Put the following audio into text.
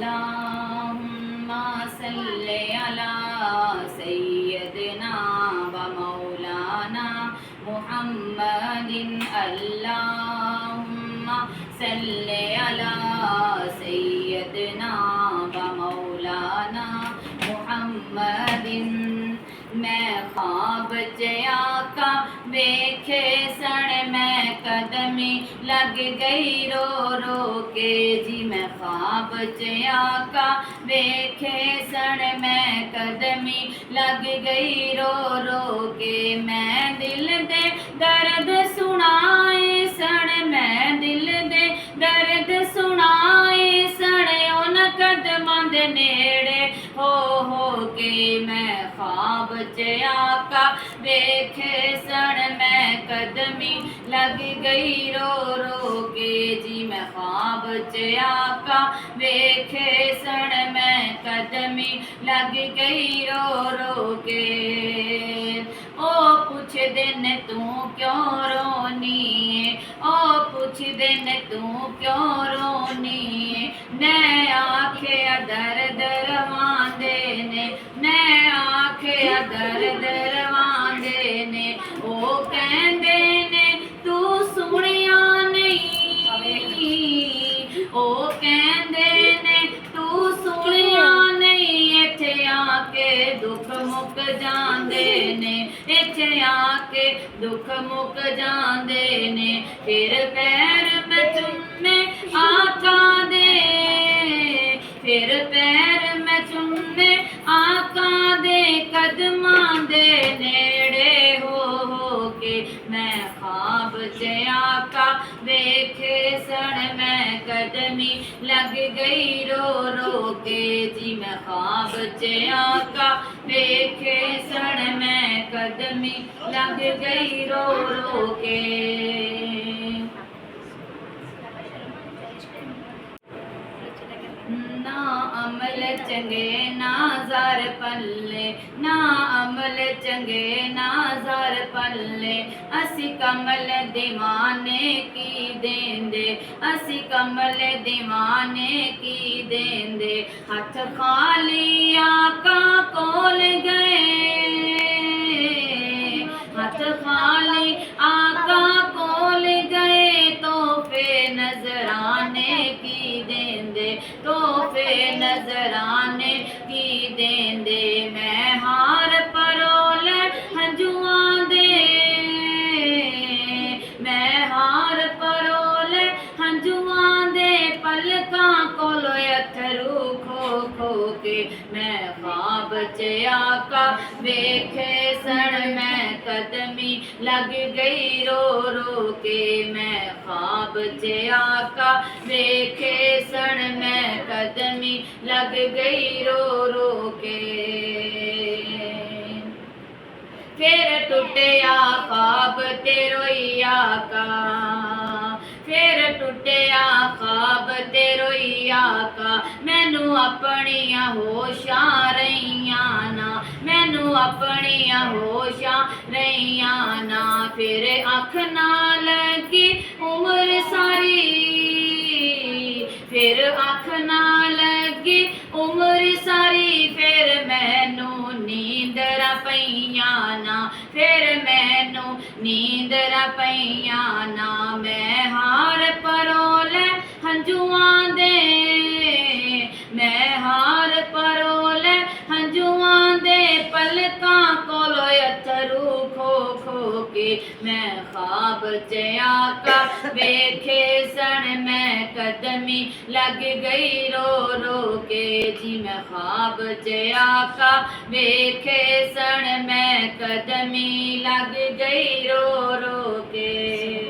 अल्लाहुम्मा सल्ले अला सय्यदना व मौलाना मुहम्मदिन अल्लाहुम्मा सल्ले अला सय्यदना व मौलाना मुहम्मदिन। मैं ख्वाब जया का वेखे सण मैं कदमी लग गई रो रो के जी। मैं ख्वाब जया का वेखे सण मैं कदमी लग गई रो रो के। मैं दिल दे दर्द सुनाए सण मैं दिल दे दर्द सुनाए सण उन कदमां दे नेड़े हो के। मैं ख्वाब जया का वेखे सण मैं कदमी लग गई रो रो के जी। मैं ख्वाब जया का वेखे सण मैं कदमी लग गई रो रो के। ओ पुछदे ने तू क्यों रोनी है, ओ पुछदे ने तू क्यों रोनी है। नै आखे दर्द रवांदे ने, नै आखे दर्द रवांदे ने। ओ कहंदे ने तू सुनिया नहीं, ओ कहंदे ने तू सुनिया नहीं। इत्थे आके दुख मुक जांदे ने, इत्थे आके दुख मुक जांदे ने। फिर पैर मैं चुम्मे आका दे, फिर पैर मैं चुम्मे आका दे कदमां दे नेड़े हो के। मैं ख्वाब जया का वेखे सण मैं कदमी लग गई रो रो के जी। मैं ख्वाब जया का वेखे सण मैं कदमी लग गई रो रो के। ना अमल चंगे ना ज़र पल्ले, ना अमल चंगे ना ज़र पल्ले। असी कमल दीवाने की देंदे, असी कमल दीवाने की देंदे। हथ खाली आका कोल गए, हथ खाली आका कोल गए। तोहफे नजराने की देंदे, तोहफे नजराने की देंदे। मैं हार परोल हंजुआं दे, मैं हार परोल हंजुआं दे। पलकां कोल अथरू खो खो के। मैं ख्वाब जया का वेखे सण मैं कदमी लग गई रो रो के। मैं ख्वाब जया का वेखे सण मैं कदमी लग गई रो रो के। फिर टुटिया ख्वाब ते रोइया का, फिर टुटिया ख्वाब ते रोइया का। मैनू अपनियां होशां रहियां ना, मैनू अपनियां होशां रहियां ना। फिर अख ना लगी उम्र सारी, फिर अख ना लगी उम्र सारी। फिर मैनू नींदर पईयां ना, फिर मैनू नींदर पईयां ना। मैं हार परोल हंजुआं दे, मैं हार परोल हंजुआं दे। पलकां कोल अथरू खो खो के। मैं ख्वाब जया का वेखे सण मैं कदमी लग गई रो रो के जी। मैं ख्वाब जया का वेखे सण मैं कदमी लग गई रो रो के।